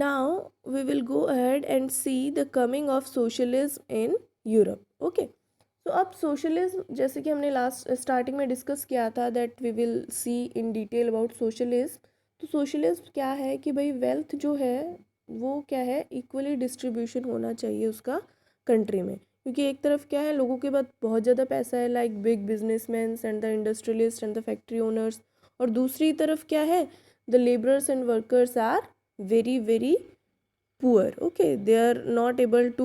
Now we will go ahead and see the coming of socialism in Europe. Okay. तो अब socialism, जैसे कि हमने लास्ट स्टार्टिंग में डिस्कस किया था that we will see in detail about socialism. तो सोशलिज्म क्या है कि भाई वेल्थ जो है वो क्या है, इक्वली डिस्ट्रीब्यूशन होना चाहिए उसका कंट्री में। क्योंकि एक तरफ क्या है, लोगों के पास बहुत ज़्यादा पैसा है, like big businessman and the industrialist and the factory owners, और दूसरी तरफ क्या है, the labourers and workers are very very poor. Okay, they are not able to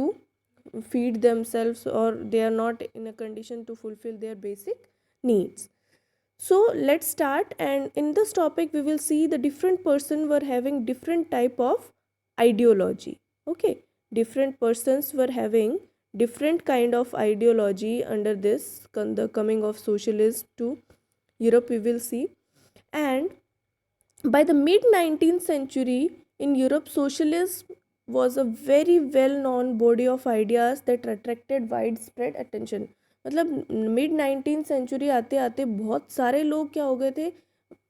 feed themselves, or they are not in a condition to fulfill their basic needs. So let's start, and in this topic we will see the different person were having different type of ideology. Okay, different persons were having different kind of ideology under this the coming of socialism to Europe, we will see. And by the mid 19th century in Europe, socialism was a very well known body of ideas that attracted widespread attention. मतलब mid 19th century आते आते बहुत सारे लोग क्या हो गए थे,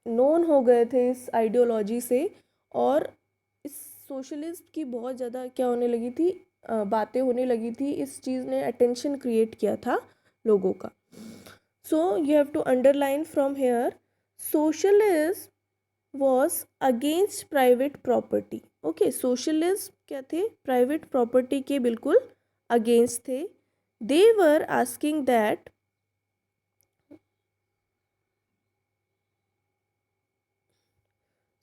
नोन हो गए थे इस आइडियोलॉजी से, और इस सोशलिस्ट की बहुत ज़्यादा क्या होने लगी थी, बातें होने लगी थी। इस चीज़ ने अटेंशन क्रिएट किया था लोगों का। So you have to underline from here, socialist was against private property. Okay, socialists क्या थे, प्राइवेट प्रॉपर्टी के बिल्कुल अगेंस्ट थे. they were asking that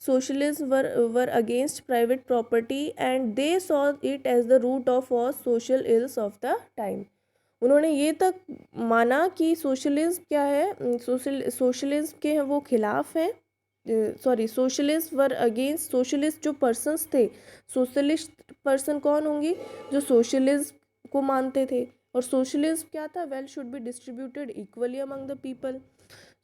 socialists were against private property and they saw it as the root of all social ills of the time. उन्होंने ये तक माना कि सोशलिज्म क्या है, सोशलिज्म के वो खिलाफ हैं, sorry socialist were against, socialist जो पर्सन्स थे, सोशलिस्ट पर्सन कौन होंगे, जो सोशलिज्म को मानते थे। और सोशलिज्म क्या था, wealth should be distributed equally among the people.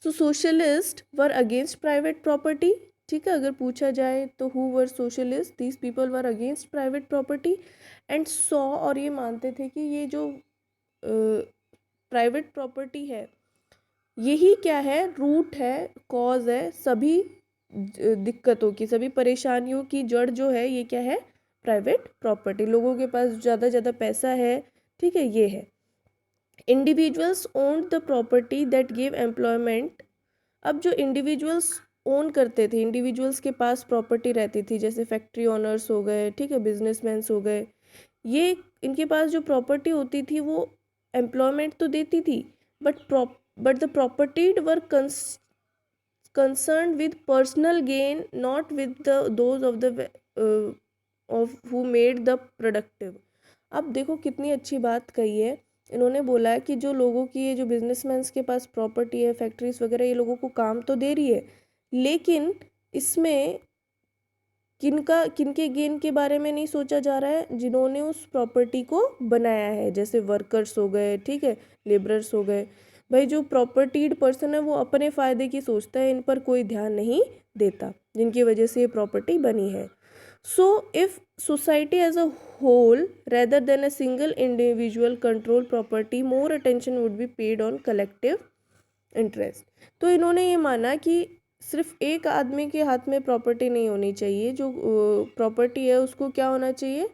So socialist were against private property. ठीक है, अगर पूछा जाए तो who were socialist, these people were against private property and saw, और ये मानते थे कि ये जो प्राइवेट प्रॉपर्टी है यही क्या है, रूट है, कॉज है सभी दिक्कतों की, सभी परेशानियों की जड़ जो है ये क्या है, प्राइवेट प्रॉपर्टी। लोगों के पास ज़्यादा पैसा है, ठीक है, ये है। Individuals owned the property that give employment. अब जो इंडिविजुअल्स ओन करते थे, इंडिविजुअल्स के पास प्रॉपर्टी रहती थी, जैसे फैक्ट्री ओनर्स हो गए, ठीक है, बिजनेसमैन्स हो गए, ये इनके पास जो प्रॉपर्टी होती थी वो एम्प्लॉयमेंट तो देती थी, but the propertied were concerned with personal gain, not with the those of the of who made the productive. अब देखो कितनी अच्छी बात कही है इन्होंने, बोला है कि जो लोगों की, ये जो बिजनेसमैन्स के पास प्रॉपर्टी है, फैक्ट्रीज वगैरह, ये लोगों को काम तो दे रही है, लेकिन इसमें किनके गेन के बारे में नहीं सोचा जा रहा है, जिन्होंने उस प्रॉपर्टी को बनाया है, जैसे वर्कर्स हो गए, ठीक है, लेबरर्स हो गए। भाई जो प्रॉपर्टीड पर्सन है वो अपने फ़ायदे की सोचता है, इन पर कोई ध्यान नहीं देता, जिनकी वजह से ये प्रॉपर्टी बनी है। So if society as a whole rather than a single individual control property, more attention would be paid on collective interest. तो इन्होंने ये माना कि सिर्फ एक आदमी के हाथ में प्रॉपर्टी नहीं होनी चाहिए, जो प्रॉपर्टी है उसको क्या होना चाहिए,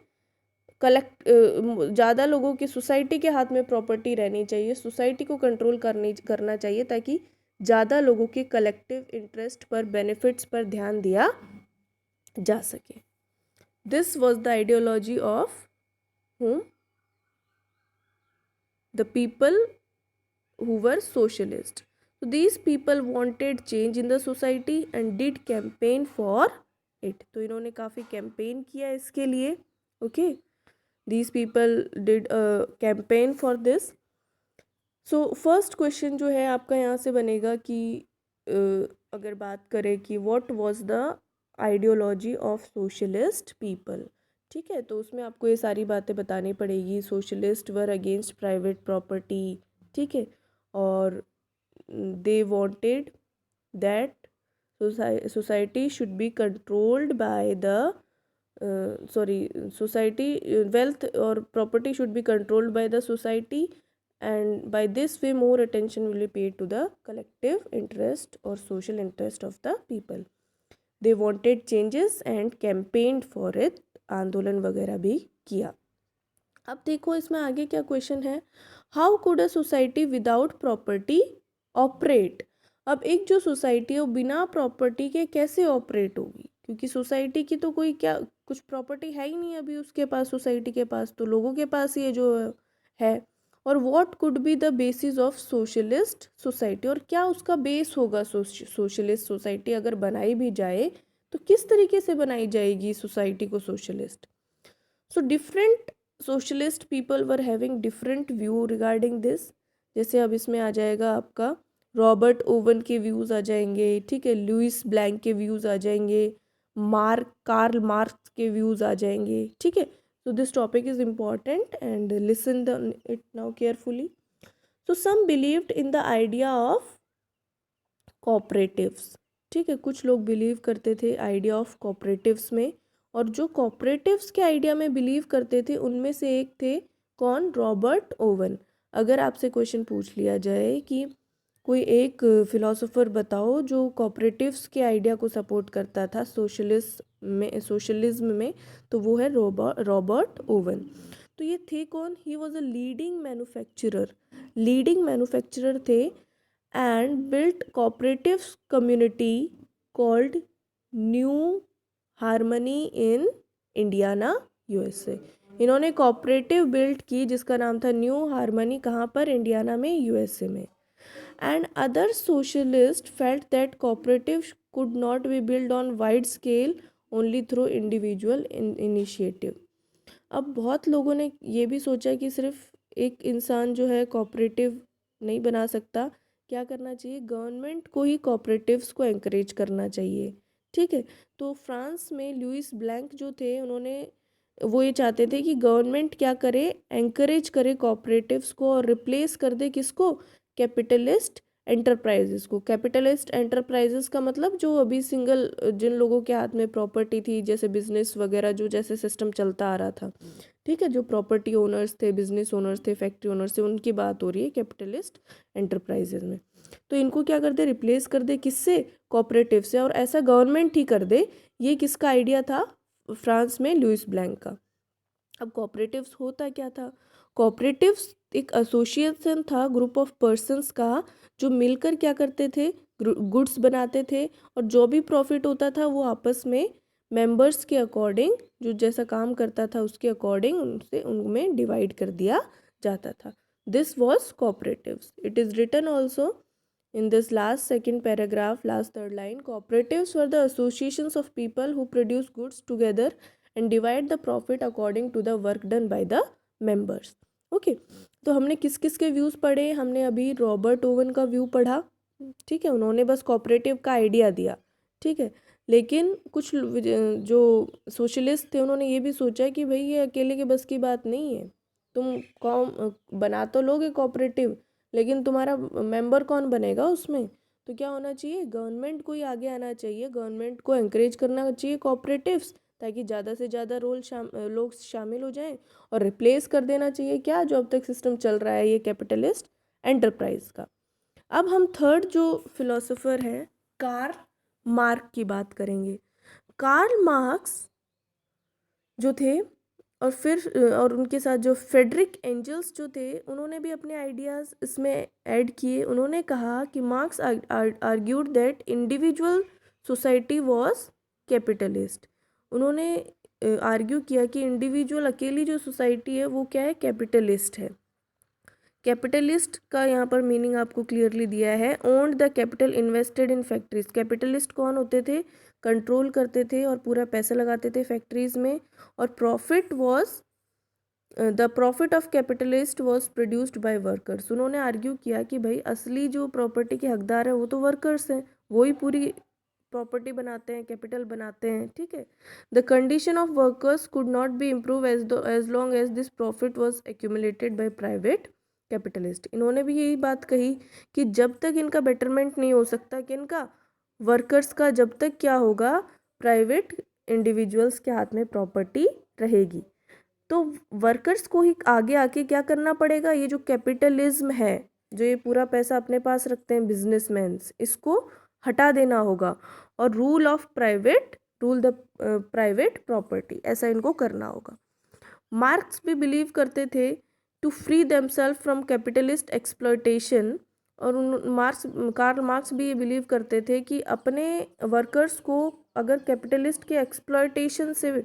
कलेक्ट, ज़्यादा लोगों की, सोसाइटी के हाथ में प्रॉपर्टी रहनी चाहिए, सोसाइटी को कंट्रोल करना चाहिए, ताकि ज़्यादा लोगों के कलेक्टिव इंटरेस्ट पर, बेनिफिट्स पर ध्यान दिया जा सके। This was the ideology of whom, the people who were socialist. So these people wanted change in the society and did campaign for it. तो इन्होंने काफ़ी कैंपेन किया इसके लिए। Okay, these people did a campaign for this. So first question जो है आपका यहाँ से बनेगा कि अगर बात करें कि what was the ideology of socialist people, ठीक है, तो उसमें आपको ये सारी बातें बतानी पड़ेगी। Socialist were against private property, ठीक है, और they wanted that society should be controlled by the society, wealth और property should be controlled by the society, and by this way more attention will be paid to the collective interest or social interest of the people. They wanted changes and campaigned for it, आंदोलन वगैरह भी किया। अब देखो इसमें आगे क्या question है, how could a society without property operate. अब एक जो सोसाइटी है वो बिना प्रॉपर्टी के कैसे ऑपरेट होगी, क्योंकि सोसाइटी की तो कोई क्या कुछ प्रॉपर्टी है ही नहीं अभी उसके पास, सोसाइटी के पास तो लोगों के पास ये जो है। और what could be the basis of socialist society, और क्या उसका बेस होगा सोशलिस्ट सोसाइटी अगर बनाई भी जाए तो किस तरीके से बनाई जाएगी सोसाइटी को socialist. So different socialist people were having different view regarding this. जैसे अब इसमें आ जाएगा आपका रॉबर्ट ओवन के व्यूज़ आ जाएंगे, ठीक है, लुइस ब्लैंक के व्यूज़ आ जाएंगे, कार्ल मार्क्स के व्यूज़ आ जाएंगे, ठीक है। So this topic is important and listen the it now carefully. So some believed in the idea of cooperatives, ठीक है, कुछ लोग बिलीव करते थे आइडिया ऑफ कोऑपरेटिव्स में, और जो कोऑपरेटिव्स के आइडिया में बिलीव करते थे उनमें से एक थे कौन, रॉबर्ट ओवन। अगर आपसे क्वेश्चन पूछ लिया जाए कि कोई एक फिलोसोफर बताओ जो कोऑपरेटिव्स के आइडिया को सपोर्ट करता था सोशलिज्म में, तो वो है रॉबर्ट ओवन। तो ये थे कौन, he was a leading manufacturer थे and built cooperative community called New Harmony in Indiana USA. इन्होंने कोऑपरेटिव बिल्ट की जिसका नाम था न्यू हार्मनी, कहाँ पर, इंडियाना में, यूएसए में। And other socialists felt that cooperatives could not be built on wide scale only through individual initiative. अब बहुत लोगों ने ये भी सोचा कि सिर्फ एक इंसान जो है कोऑपरेटिव नहीं बना सकता, क्या करना चाहिए, गवर्नमेंट को ही कोऑपरेटिव्स को एंकरेज करना चाहिए, ठीक है। तो फ्रांस में लुइस ब्लैंक जो थे उन्होंने वो ये चाहते थे कि गवर्नमेंट क्या करे, एंकरेज करे कोऑपरेटिव्स को और रिप्लेस कर दे किसको, कैपिटलिस्ट एंटरप्राइजेस को। कैपिटलिस्ट एंटरप्राइजेस का मतलब जो अभी सिंगल जिन लोगों के हाथ में प्रॉपर्टी थी, जैसे बिजनेस वगैरह जो जैसे सिस्टम चलता आ रहा था, ठीक है, जो प्रॉपर्टी ओनर्स थे, बिजनेस ओनर्स थे, फैक्ट्री ओनर्स थे, उनकी बात हो रही है कैपिटलिस्ट एंटरप्राइजेस में। तो इनको क्या कर दे, रिप्लेस कर दे किससे, कोऑपरेटिव से, और ऐसा गवर्नमेंट ही कर दे। ये किसका आइडिया था, फ्रांस में लुइस ब्लैंक का। अब कोऑपरेटिव्स होता क्या था, कोऑपरेटिव्स एक एसोसिएशन था, ग्रुप ऑफ पर्सन्स का, जो मिलकर क्या करते थे, गुड्स बनाते थे, और जो भी प्रॉफिट होता था वो आपस में मेंबर्स के अकॉर्डिंग, जो जैसा काम करता था उसके अकॉर्डिंग उनसे उनमें डिवाइड कर दिया जाता था। This was cooperatives. It is written also in this last second paragraph, last third line, cooperatives were the associations of people who produce goods together and divide the profit according to the work done by the members. Okay, तो हमने किस किस के views पढ़े, हमने अभी Robert oven का view पढ़ा, ठीक है, उन्होंने बस कोऑपरेटिव का आइडिया दिया, ठीक है। लेकिन कुछ जो सोशलिस्ट थे उन्होंने ये भी सोचा कि भाई ये अकेले के बस की बात नहीं है, तुम कौन बना तो लोगे कोऑपरेटिव, लेकिन तुम्हारा मेंबर कौन बनेगा उसमें, तो क्या होना चाहिए, गवर्नमेंट को ही आगे आना चाहिए, गवर्नमेंट को एंकरेज करना चाहिए कोऑपरेटिव्स, ताकि ज़्यादा से ज़्यादा लोग शामिल हो जाएं, और रिप्लेस कर देना चाहिए क्या जो अब तक सिस्टम चल रहा है ये कैपिटलिस्ट एंटरप्राइज का। अब हम थर्ड जो फिलोसोफर हैं कार्ल मार्क्स की बात करेंगे। कार्ल मार्क्स जो थे और उनके साथ जो फ्रेडरिक एंजल्स जो थे उन्होंने भी अपने आइडियाज़ इसमें ऐड किए। उन्होंने कहा कि marks argued that individual society was capitalist. उन्होंने आर्ग्यू किया कि इंडिविजुअल अकेली जो सोसाइटी है वो क्या है, कैपिटलिस्ट है। कैपिटलिस्ट का यहाँ पर मीनिंग आपको क्लियरली दिया है, owned the capital invested in factories. Capitalist कौन होते थे, कंट्रोल करते थे और पूरा पैसा लगाते थे फैक्ट्रीज में, और the profit of capitalist was produced by workers. उन्होंने आर्ग्यू किया कि भाई असली जो प्रॉपर्टी के हकदार हैं वो तो वर्कर्स हैं, वही पूरी प्रॉपर्टी बनाते हैं, कैपिटल बनाते हैं, ठीक है। The condition of workers could not be improve as long as this profit was accumulated by private capitalist. इन्होंने भी यही बात कही कि जब तक इनका बेटरमेंट नहीं हो सकता, कि इनका वर्कर्स का, जब तक क्या होगा, प्राइवेट इंडिविजुअल्स के हाथ में प्रॉपर्टी रहेगी। तो वर्कर्स को ही आगे आके क्या करना पड़ेगा, ये जो कैपिटलिज्म है, जो ये पूरा पैसा अपने पास रखते हैं बिजनेसमैन्स, इसको हटा देना होगा, और rule of rule the private property, ऐसा इनको करना होगा। मार्क्स भी बिलीव करते थे to free themselves from capitalist exploitation, और कार्ल मार्क्स भी ये बिलीव करते थे कि अपने वर्कर्स को अगर कैपिटलिस्ट के एक्सप्लॉयटेशन से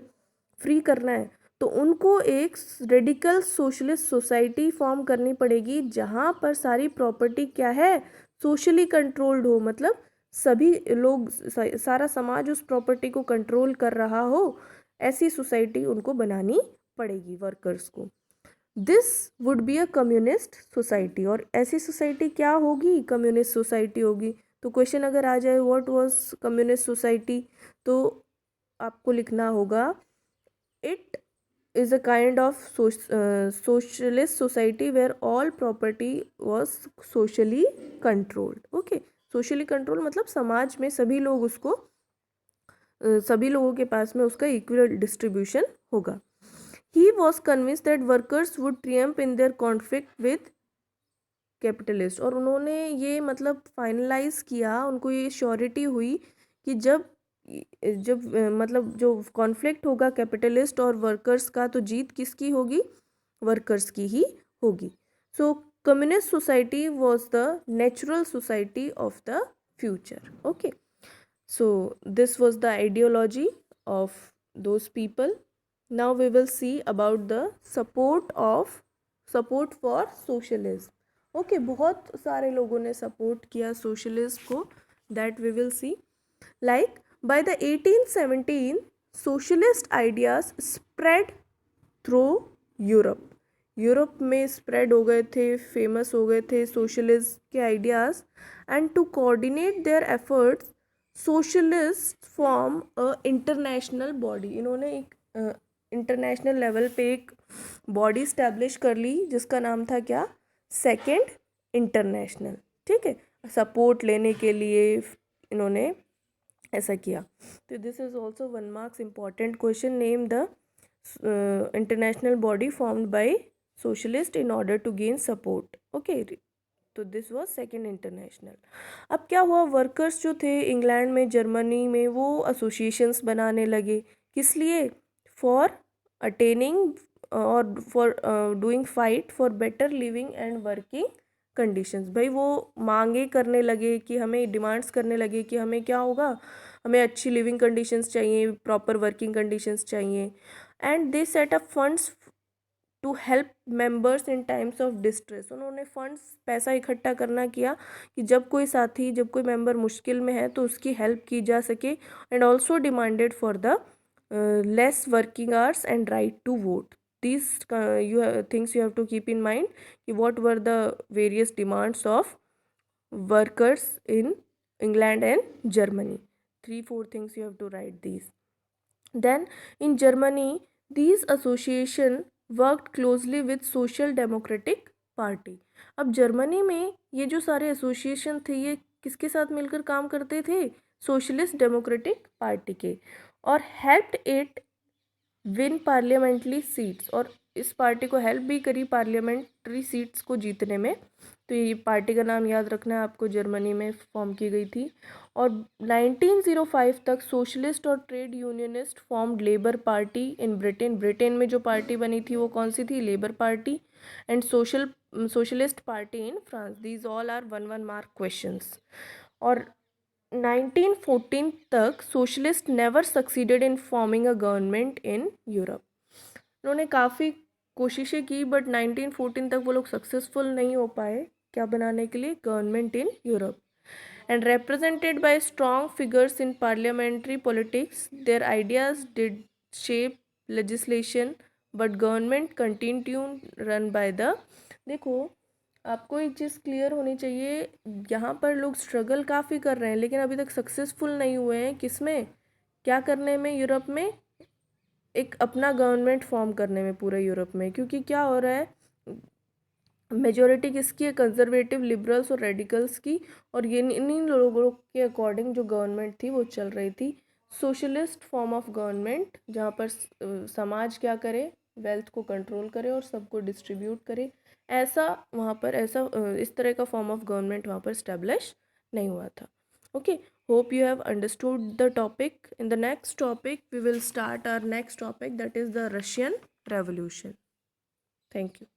फ्री करना है तो उनको एक रेडिकल सोशलिस्ट सोसाइटी फॉर्म करनी पड़ेगी जहाँ पर सारी प्रॉपर्टी क्या है, सोशली कंट्रोल्ड हो, मतलब सभी लोग सारा समाज उस प्रॉपर्टी को कंट्रोल कर रहा हो, ऐसी सोसाइटी उनको बनानी पड़ेगी वर्कर्स को। This would be a communist society, और ऐसी सोसाइटी क्या होगी, कम्युनिस्ट सोसाइटी होगी। तो क्वेश्चन अगर आ जाए व्हाट वाज कम्युनिस्ट सोसाइटी, तो आपको लिखना होगा it is a kind of socialist society where all property was socially controlled. Okay, socially controlled मतलब समाज में सभी लोग उसको सभी लोगों के पास में उसका इक्वल डिस्ट्रीब्यूशन होगा। He was convinced that workers would triumph in their conflict with capitalist, और उन्होंने ये मतलब फाइनलाइज किया, उनको ये श्योरिटी हुई कि जब जब मतलब जो कॉन्फ्लिक्ट होगा कैपिटलिस्ट और वर्कर्स का, तो जीत किसकी होगी, वर्कर्स की ही होगी। So communist society was the natural society of the future. Okay, so this was the ideology of those people. Now we will see about the support for socialism. Okay, बहुत सारे लोगों ने सपोर्ट किया socialism को, that we will see. Like by the 1817 socialist ideas spread through Europe, Europe में spread हो गए थे, फेमस हो गए थे सोशलिस्ट के ideas. And to coordinate their efforts socialist form a international body, इन्होंने एक इंटरनेशनल लेवल पे एक बॉडी स्टैब्लिश कर ली जिसका नाम था क्या, सेकेंड इंटरनेशनल। ठीक है, सपोर्ट लेने के लिए इन्होंने ऐसा किया। तो this is also 1 marks important question, name the international body formed by socialist in order to gain support. Okay, तो दिस वाज सेकेंड इंटरनेशनल। अब क्या हुआ, वर्कर्स जो थे इंग्लैंड में, जर्मनी में, वो एसोसिएशंस बनाने लगे, किस लिए, फॉर अटेनिंग और for doing fight for better living and working conditions. भाई वो मांगे करने लगे कि हमें, डिमांड्स करने लगे कि हमें क्या होगा, हमें अच्छी लिविंग कंडीशंस चाहिए, प्रॉपर वर्किंग कंडीशंस चाहिए। And they set up funds to help members in times of distress, उन्होंने फंड्स, पैसा इकट्ठा करना किया कि जब कोई साथी, जब कोई मेंबर मुश्किल में है तो उसकी हेल्प की जा सके। And also demanded for the less working hours and right to vote. These things you have to keep in mind कि what were the various demands of workers in England and Germany. 3-4 things you have to write these. Then in Germany these association worked closely with Social Democratic Party. अब Germany में ये जो सारे association थे ये किसके साथ मिलकर काम करते थे, सोशलिस्ट डेमोक्रेटिक पार्टी के, और helped it win parliamentary seats, और इस पार्टी को हेल्प भी करी पार्लियामेंट्री सीट्स को जीतने में। तो ये पार्टी का नाम याद रखना है आपको, जर्मनी में फॉर्म की गई थी। और 1905 तक सोशलिस्ट और trade unionist formed labour party in Britain. Britain में जो पार्टी बनी थी वो कौन सी थी, labour party. And socialist party in France. These all are 1-1 mark questions. और 1914 तक socialist never succeeded in forming a government in Europe. उन्होंने काफ़ी कोशिशें की बट 1914 तक वो लोग सक्सेसफुल नहीं हो पाए क्या बनाने के लिए, government in Europe. And represented by strong figures in parliamentary politics, their ideas did shape legislation, but government continued run by the। देखो, आपको एक चीज़ क्लियर होनी चाहिए, यहाँ पर लोग स्ट्रगल काफ़ी कर रहे हैं लेकिन अभी तक सक्सेसफुल नहीं हुए हैं, किसमें, क्या करने में, यूरोप में एक अपना गवर्नमेंट फॉर्म करने में, पूरे यूरोप में। क्योंकि क्या हो रहा है, मेजॉरिटी किसकी है, कंजर्वेटिव, लिबरल्स और रेडिकल्स की, और ये इन्हीं लोगों के अकॉर्डिंग जो गवर्नमेंट थी वो चल रही थी। सोशलिस्ट फॉर्म ऑफ गवर्नमेंट जहाँ पर समाज क्या करे, वेल्थ को कंट्रोल करे और सबको डिस्ट्रीब्यूट करे, ऐसा वहाँ पर, ऐसा इस तरह का फॉर्म ऑफ गवर्नमेंट वहाँ पर स्टैब्लिश नहीं हुआ था। Okay, Hope you have understood the topic. In the next topic, we will start our next topic, that is the Russian Revolution. Thank you.